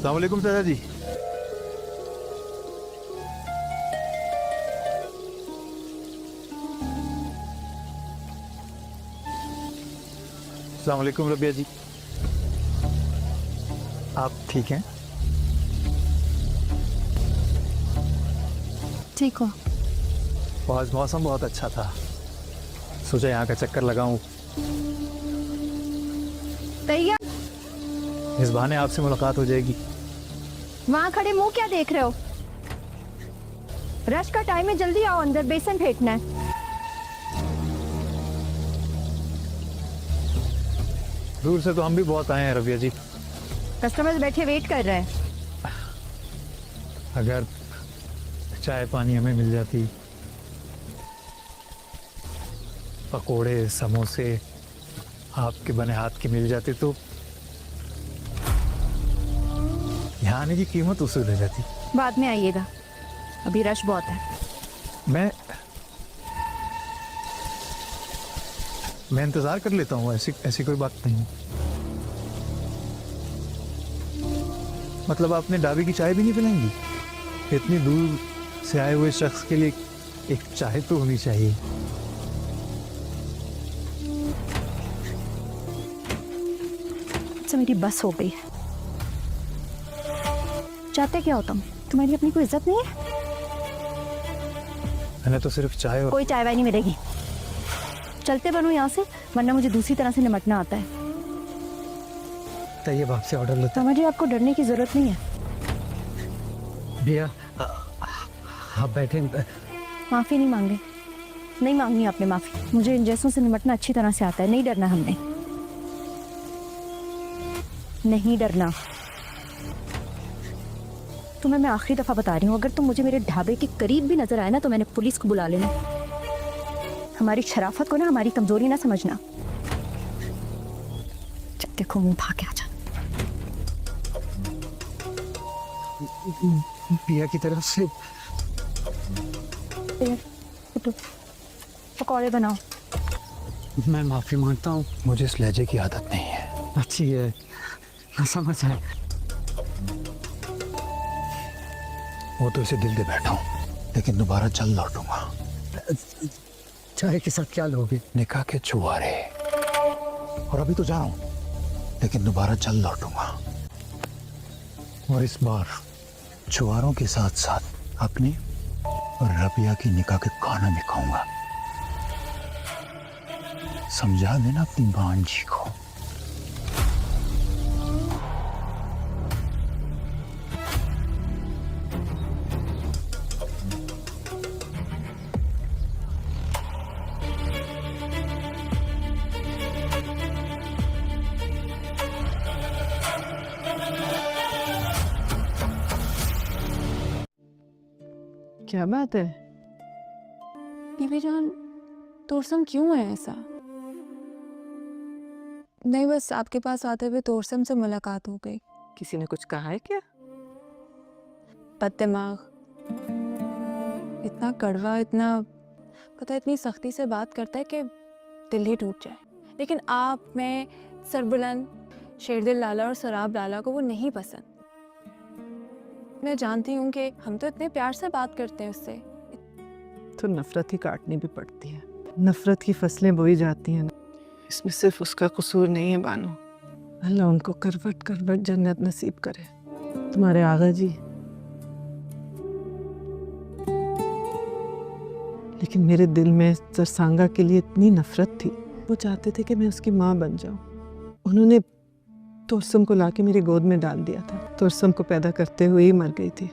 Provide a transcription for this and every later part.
السلام علیکم چاچا جی. السلام علیکم ربیہ جی. آپ ٹھیک ہیں؟ ٹھیک ہو؟ آج موسم بہت اچھا تھا, سوچا یہاں کا چکر لگاؤں. اس بہانے آپ سے ملاقات ہو جائے گی. وہاں کھڑے منہ کیا دیکھ رہے ہو؟ رش کا ٹائم ہے, جلدی آؤ اندر, بیسن پھینکنا ہے. دور سے تو ہم بھی بہت آئے ہیں ربیہ جی. کسٹمرز بیٹھے ویٹ کر رہے ہیں. اگر چائے پانی ہمیں مل جاتی, پکوڑے سموسے آپ کے بنے ہاتھ کے مل جاتے تو یہاں آنے کی قیمت اصول ہو جاتی. بعد میں آئیے گا, ابھی رش بہت ہے. میں انتظار کر لیتا ہوں, ایسی کوئی بات نہیں. مطلب آپ نے ڈھابے کی چائے بھی نہیں پلائیں گی؟ اتنی دور سے آئے ہوئے شخص کے لیے ایک چائے تو ہونی چاہیے. اچھا میری بس ہو گئی ہے. چاہتے کیا ہو تمہاری اپنی کوئی عزت نہیں ہے؟ میں نے تو صرف چائے. کوئی چائے وائے نہیں ملے گی, چلتے بنو یہاں سے, ورنہ مجھے دوسری طرح سے نمٹنا آتا ہے. طیب آپ سے آرڈر لیتا ہوں. سمجھے آپ کو ڈرنے کی ضرورت نہیں ہے. بھیا آپ بیٹھیں. معافی نہیں مانگے, نہیں مانگنی آپ نے معافی. مجھے ان جیسوں سے نمٹنا اچھی طرح سے آتا ہے, نہیں ڈرنا ہم نے, نہیں ڈرنا. تمہیں میں آخری دفعہ بتا رہی ہوں, اگر تم مجھے میرے ڈھابے کے قریب بھی نظر آئے نا تو میں نے پولیس کو بلا لینا. ہماری شرافت کو نا ہماری کمزوری نہ سمجھنا. جب دیکھو منہ بھا کے آ جانا. بھیا کی طرف سے پکوڑے بناؤ. میں معافی مانگتا ہوں, مجھے اس لہجے کی عادت نہیں ہے. اچھی ہے, میں سمجھ آئے. وہ تو اسے دل دے بیٹھا ہوں, لیکن دوبارہ جلد لوٹوں گا. چائے کے ساتھ کیا لوگے؟ نکاح کے چوارے. اور ابھی تو جا رہا ہوں, لیکن دوبارہ جلد لوٹوں گا. اور اس بار چواروں کے ساتھ ساتھ اپنی اور ربیہ کی نکاح کے کھانا بھی کھاؤں گا. سمجھا دینا اپنی بانجی کو. کیا بات ہے بیوی جان, تورسم کیوں ہے ایسا؟ نہیں بس آپ کے پاس آتے ہوئے تورسم سے ملاقات ہو گئی. کسی نے کچھ کہا ہے کیا؟ بد دماغ, اتنا کڑوا, اتنا پتہ اتنی سختی سے بات کرتا ہے کہ دل ہی ٹوٹ جائے. لیکن آپ میں سربلند شیردل لالا اور سراب لالا کو وہ نہیں پسند. میں جانتی ہوں کہ ہم تو اتنے پیار سے بات کرتے ہیں اس سے. تو نفرت ہی کاٹنی بھی پڑتی ہے, نفرت کی فصلیں بوئی جاتی ہیں. اس میں صرف اس کا قصور نہیں ہے بانو. اللہ ان کو کروٹ کروٹ جنت نصیب کرے. تمہارے آغا جی, لیکن میرے دل میں سرسانگا کے لیے اتنی نفرت تھی. وہ چاہتے تھے کہ میں اس کی ماں بن جاؤں. انہوں نے تورسم کو لا کے میری گود میں ڈال دیا تھا. تورسم کو پیدا کرتے ہوئے ہی مر گئی تھی.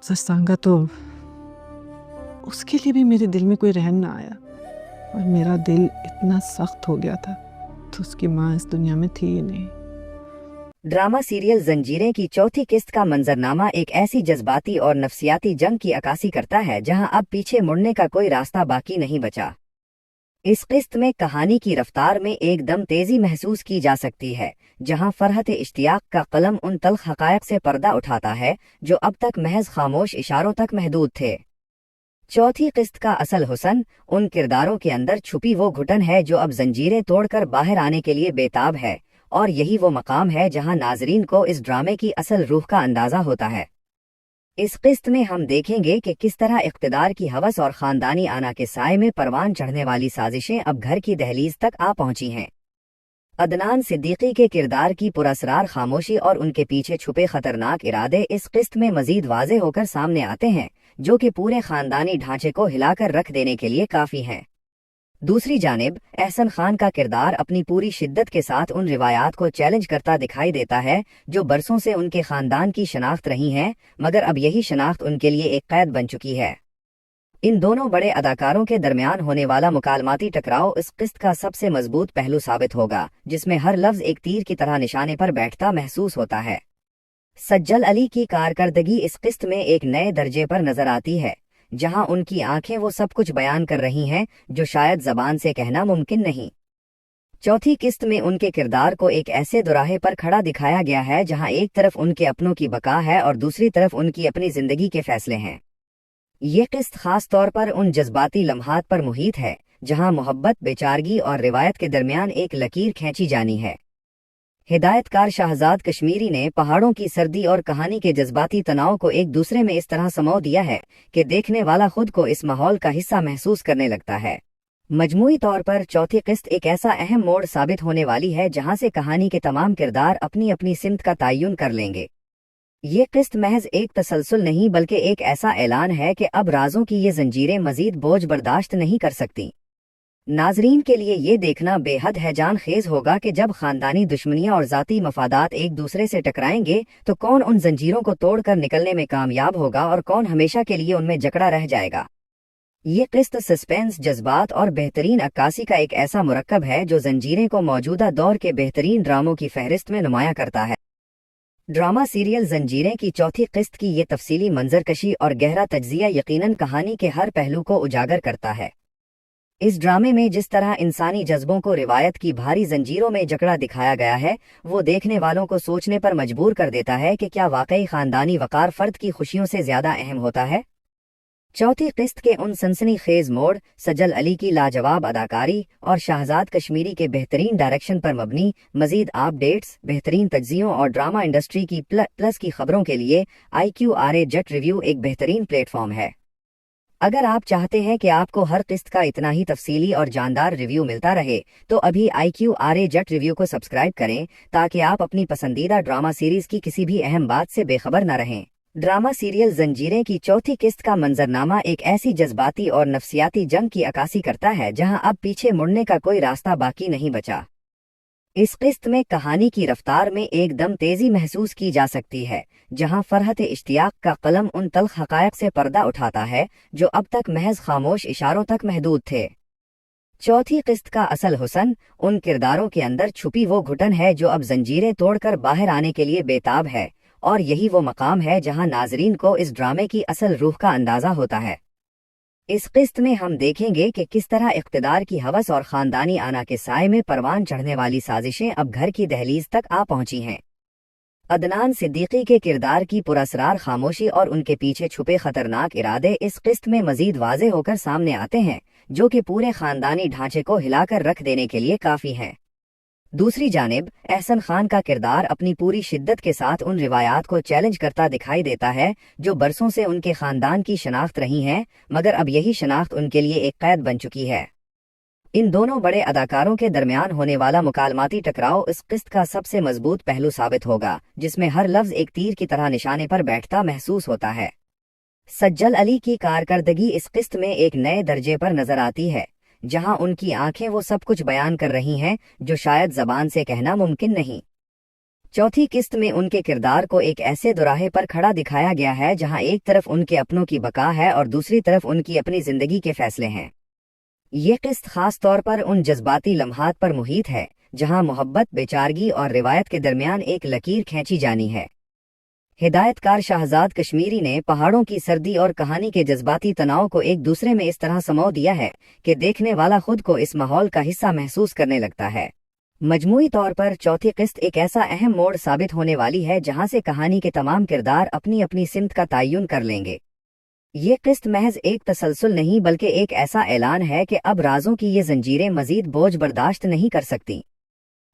سرسانگا تو اس کے لیے بھی میرے دل میں کوئی رحم نہ آیا, اور میرا دل اتنا سخت ہو گیا تھا تو اس کی ماں اس دنیا میں تھی ہی نہیں. ڈرامہ سیریل زنجیریں کی چوتھی قسط کا منظرنامہ ایک ایسی جذباتی اور نفسیاتی جنگ کی عکاسی کرتا ہے جہاں اب پیچھے مڑنے کا کوئی راستہ باقی نہیں بچا. اس قسط میں کہانی کی رفتار میں ایک دم تیزی محسوس کی جا سکتی ہے, جہاں فرحت اشتیاق کا قلم ان تلخ حقائق سے پردہ اٹھاتا ہے جو اب تک محض خاموش اشاروں تک محدود تھے. چوتھی قسط کا اصل حسن ان کرداروں کے اندر چھپی وہ گھٹن ہے جو اب زنجیریں توڑ کر باہر آنے کے لیے بے تاب ہے, اور یہی وہ مقام ہے جہاں ناظرین کو اس ڈرامے کی اصل روح کا اندازہ ہوتا ہے۔ اس قسط میں ہم دیکھیں گے کہ کس طرح اقتدار کی ہوس اور خاندانی آنا کے سائے میں پروان چڑھنے والی سازشیں اب گھر کی دہلیز تک آ پہنچی ہیں۔ عدنان صدیقی کے کردار کی پراسرار خاموشی اور ان کے پیچھے چھپے خطرناک ارادے اس قسط میں مزید واضح ہو کر سامنے آتے ہیں، جو کہ پورے خاندانی ڈھانچے کو ہلا کر رکھ دینے کے لیے کافی ہیں۔ دوسری جانب احسن خان کا کردار اپنی پوری شدت کے ساتھ ان روایات کو چیلنج کرتا دکھائی دیتا ہے جو برسوں سے ان کے خاندان کی شناخت رہی ہیں، مگر اب یہی شناخت ان کے لیے ایک قید بن چکی ہے۔ ان دونوں بڑے اداکاروں کے درمیان ہونے والا مکالماتی ٹکراؤ اس قسط کا سب سے مضبوط پہلو ثابت ہوگا، جس میں ہر لفظ ایک تیر کی طرح نشانے پر بیٹھتا محسوس ہوتا ہے۔ سجل علی کی کارکردگی اس قسط میں ایک نئے درجے پر نظر آتی ہے، جہاں ان کی آنکھیں وہ سب کچھ بیان کر رہی ہیں جو شاید زبان سے کہنا ممکن نہیں۔ چوتھی قسط میں ان کے کردار کو ایک ایسے دوراہے پر کھڑا دکھایا گیا ہے جہاں ایک طرف ان کے اپنوں کی بقا ہے اور دوسری طرف ان کی اپنی زندگی کے فیصلے ہیں۔ یہ قسط خاص طور پر ان جذباتی لمحات پر محیط ہے جہاں محبت، بیچارگی اور روایت کے درمیان ایک لکیر کھینچی جانی ہے۔ ہدایت کار شہزاد کشمیری نے پہاڑوں کی سردی اور کہانی کے جذباتی تناؤ کو ایک دوسرے میں اس طرح سمو دیا ہے کہ دیکھنے والا خود کو اس ماحول کا حصہ محسوس کرنے لگتا ہے۔ مجموعی طور پر چوتھی قسط ایک ایسا اہم موڑ ثابت ہونے والی ہے جہاں سے کہانی کے تمام کردار اپنی اپنی سمت کا تعین کر لیں گے۔ یہ قسط محض ایک تسلسل نہیں بلکہ ایک ایسا اعلان ہے کہ اب رازوں کی یہ زنجیریں مزید بوجھ برداشت نہیں کر سکتی۔ ناظرین کے لیے یہ دیکھنا بے حد ہیجان خیز ہوگا کہ جب خاندانی دشمنیاں اور ذاتی مفادات ایک دوسرے سے ٹکرائیں گے تو کون ان زنجیروں کو توڑ کر نکلنے میں کامیاب ہوگا اور کون ہمیشہ کے لیے ان میں جکڑا رہ جائے گا۔ یہ قسط سسپینس، جذبات اور بہترین عکاسی کا ایک ایسا مرکب ہے جو زنجیریں کو موجودہ دور کے بہترین ڈراموں کی فہرست میں نمایاں کرتا ہے۔ ڈرامہ سیریل زنجیریں کی چوتھی قسط کی یہ تفصیلی منظرکشی اور گہرا تجزیہ یقیناً کہانی کے ہر پہلو کو اجاگر کرتا ہے۔ اس ڈرامے میں جس طرح انسانی جذبوں کو روایت کی بھاری زنجیروں میں جکڑا دکھایا گیا ہے، وہ دیکھنے والوں کو سوچنے پر مجبور کر دیتا ہے کہ کیا واقعی خاندانی وقار فرد کی خوشیوں سے زیادہ اہم ہوتا ہے؟ چوتھی قسط کے ان سنسنی خیز موڑ، سجل علی کی لاجواب اداکاری اور شہزاد کشمیری کے بہترین ڈائریکشن پر مبنی مزید اپ ڈیٹس، بہترین تجزیوں اور ڈرامہ انڈسٹری کی پلس کی خبروں کے لیے IQRA جٹ ریویو ایک بہترین پلیٹ فارم ہے۔ اگر آپ چاہتے ہیں کہ آپ کو ہر قسط کا اتنا ہی تفصیلی اور جاندار ریویو ملتا رہے تو ابھی IQRA جٹ ریویو کو سبسکرائب کریں تاکہ آپ اپنی پسندیدہ ڈرامہ سیریز کی کسی بھی اہم بات سے بے خبر نہ رہیں۔ ڈرامہ سیریل زنجیریں کی چوتھی قسط کا منظرنامہ ایک ایسی جذباتی اور نفسیاتی جنگ کی عکاسی کرتا ہے جہاں اب پیچھے مڑنے کا کوئی راستہ باقی نہیں بچا۔ اس قسط میں کہانی کی رفتار میں ایک دم تیزی محسوس کی جا سکتی ہے، جہاں فرحت اشتیاق کا قلم ان تلخ حقائق سے پردہ اٹھاتا ہے جو اب تک محض خاموش اشاروں تک محدود تھے۔ چوتھی قسط کا اصل حسن ان کرداروں کے اندر چھپی وہ گھٹن ہے جو اب زنجیریں توڑ کر باہر آنے کے لیے بےتاب ہے، اور یہی وہ مقام ہے جہاں ناظرین کو اس ڈرامے کی اصل روح کا اندازہ ہوتا ہے۔ اس قسط میں ہم دیکھیں گے کہ کس طرح اقتدار کی ہوس اور خاندانی آنا کے سائے میں پروان چڑھنے والی سازشیں اب گھر کی دہلیز تک آ پہنچی ہیں۔ عدنان صدیقی کے کردار کی پراسرار خاموشی اور ان کے پیچھے چھپے خطرناک ارادے اس قسط میں مزید واضح ہو کر سامنے آتے ہیں، جو کہ پورے خاندانی ڈھانچے کو ہلا کر رکھ دینے کے لیے کافی ہیں۔ دوسری جانب احسن خان کا کردار اپنی پوری شدت کے ساتھ ان روایات کو چیلنج کرتا دکھائی دیتا ہے جو برسوں سے ان کے خاندان کی شناخت رہی ہیں، مگر اب یہی شناخت ان کے لیے ایک قید بن چکی ہے۔ ان دونوں بڑے اداکاروں کے درمیان ہونے والا مکالماتی ٹکراؤ اس قسط کا سب سے مضبوط پہلو ثابت ہوگا، جس میں ہر لفظ ایک تیر کی طرح نشانے پر بیٹھتا محسوس ہوتا ہے۔ سجل علی کی کارکردگی اس قسط میں ایک نئے درجے پر نظر آتی ہے، جہاں ان کی آنکھیں وہ سب کچھ بیان کر رہی ہیں جو شاید زبان سے کہنا ممکن نہیں۔ چوتھی قسط میں ان کے کردار کو ایک ایسے دوراہے پر کھڑا دکھایا گیا ہے جہاں ایک طرف ان کے اپنوں کی بقا ہے اور دوسری طرف ان کی اپنی زندگی کے فیصلے ہیں۔ یہ قسط خاص طور پر ان جذباتی لمحات پر محیط ہے جہاں محبت، بیچارگی اور روایت کے درمیان ایک لکیر کھینچی جانی ہے۔ ہدایت کار شہزاد کشمیری نے پہاڑوں کی سردی اور کہانی کے جذباتی تناؤ کو ایک دوسرے میں اس طرح سمو دیا ہے کہ دیکھنے والا خود کو اس ماحول کا حصہ محسوس کرنے لگتا ہے۔ مجموعی طور پر چوتھی قسط ایک ایسا اہم موڑ ثابت ہونے والی ہے جہاں سے کہانی کے تمام کردار اپنی اپنی سمت کا تعین کر لیں گے۔ یہ قسط محض ایک تسلسل نہیں بلکہ ایک ایسا اعلان ہے کہ اب رازوں کی یہ زنجیریں مزید بوجھ برداشت نہیں کر سکتی۔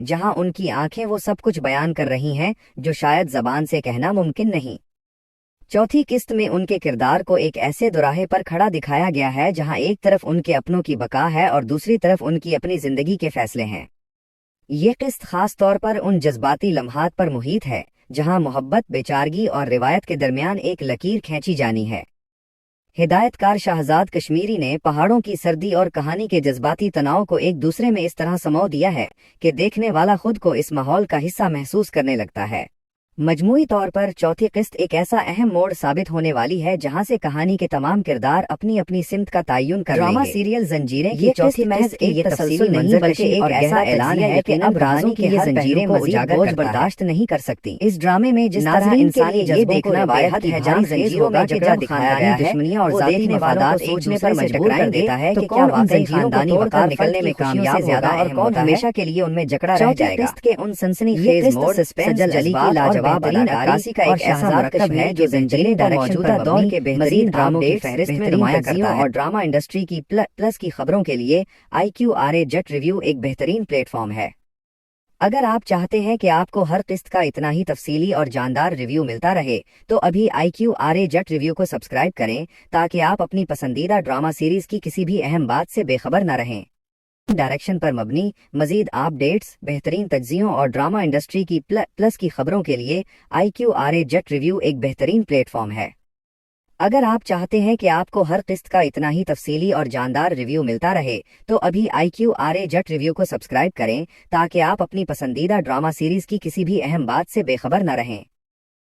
جہاں ان کی آنکھیں وہ سب کچھ بیان کر رہی ہیں جو شاید زبان سے کہنا ممکن نہیں۔ چوتھی قسط میں ان کے کردار کو ایک ایسے دوراہے پر کھڑا دکھایا گیا ہے جہاں ایک طرف ان کے اپنوں کی بقا ہے اور دوسری طرف ان کی اپنی زندگی کے فیصلے ہیں۔ یہ قسط خاص طور پر ان جذباتی لمحات پر محیط ہے جہاں محبت، بیچارگی اور روایت کے درمیان ایک لکیر کھینچی جانی ہے۔ ہدایت کار شہزاد کشمیری نے پہاڑوں کی سردی اور کہانی کے جذباتی تناؤ کو ایک دوسرے میں اس طرح سمو دیا ہے کہ دیکھنے والا خود کو اس ماحول کا حصہ محسوس کرنے لگتا ہے۔ مجموعی طور پر چوتھی قسط ایک ایسا اہم موڑ ثابت ہونے والی ہے جہاں سے کہانی کے تمام کردار اپنی اپنی سمت کا تعین کر لیں گے۔ ڈرامہ سیریل زنجیریں کی چوتھی محض ایک تسلسل نہیں بلکہ ایک ایسا اعلان ہے کہ اب رازوں کی یہ زنجیریں مزید بوجھ برداشت نہیں کر سکتی۔ اس ڈرامے میں جس طرح انسانی جذبوں کو روایت ہے جاری زنجیروں میں جکڑا دکھایا گیا ہے، دشمنیاں اور ذاتی مفادات ایک دوسرے پر مجبور کر دیتا ہے کہ کیا واقعی خاندانی وقار نکلنے میں کامیاب زیادہ اور کون ہمیشہ کے لیے ان میں جکڑا رہ جائے گا۔ قسط کے ان سنسنی خیز موڑ، سسپینس، جذباتی کی لاجواب اداکاری کا ایک ایسا مرکب ہے جو زنجیریں پر موجودہ دور کے بہترین ڈراموں کی فہرست میں نمایاں کرتا ہے اور ڈرامہ انڈسٹری کی پلس کی خبروں کے لیے IQRA جٹ ریویو ایک بہترین پلیٹ فارم ہے۔ اگر آپ چاہتے ہیں کہ آپ کو ہر قسط کا اتنا ہی تفصیلی اور جاندار ریویو ملتا رہے تو ابھی IQRA جٹ ریویو کو سبسکرائب کریں تاکہ آپ اپنی پسندیدہ ڈرامہ سیریز کی کسی بھی اہم بات سے بے خبر نہ رہیں۔ ڈائریکشن پر مبنی مزید اپ ڈیٹس، بہترین تجزیوں اور ڈرامہ انڈسٹری کی پلس کی خبروں کے لیے IQRA جٹ ریویو ایک بہترین پلیٹ فارم ہے۔ اگر آپ چاہتے ہیں کہ آپ کو ہر قسط کا اتنا ہی تفصیلی اور جاندار ریویو ملتا رہے تو ابھی IQRA جٹ ریویو کو سبسکرائب کریں تاکہ آپ اپنی پسندیدہ ڈرامہ سیریز کی کسی بھی اہم بات سے بے خبر نہ رہیں۔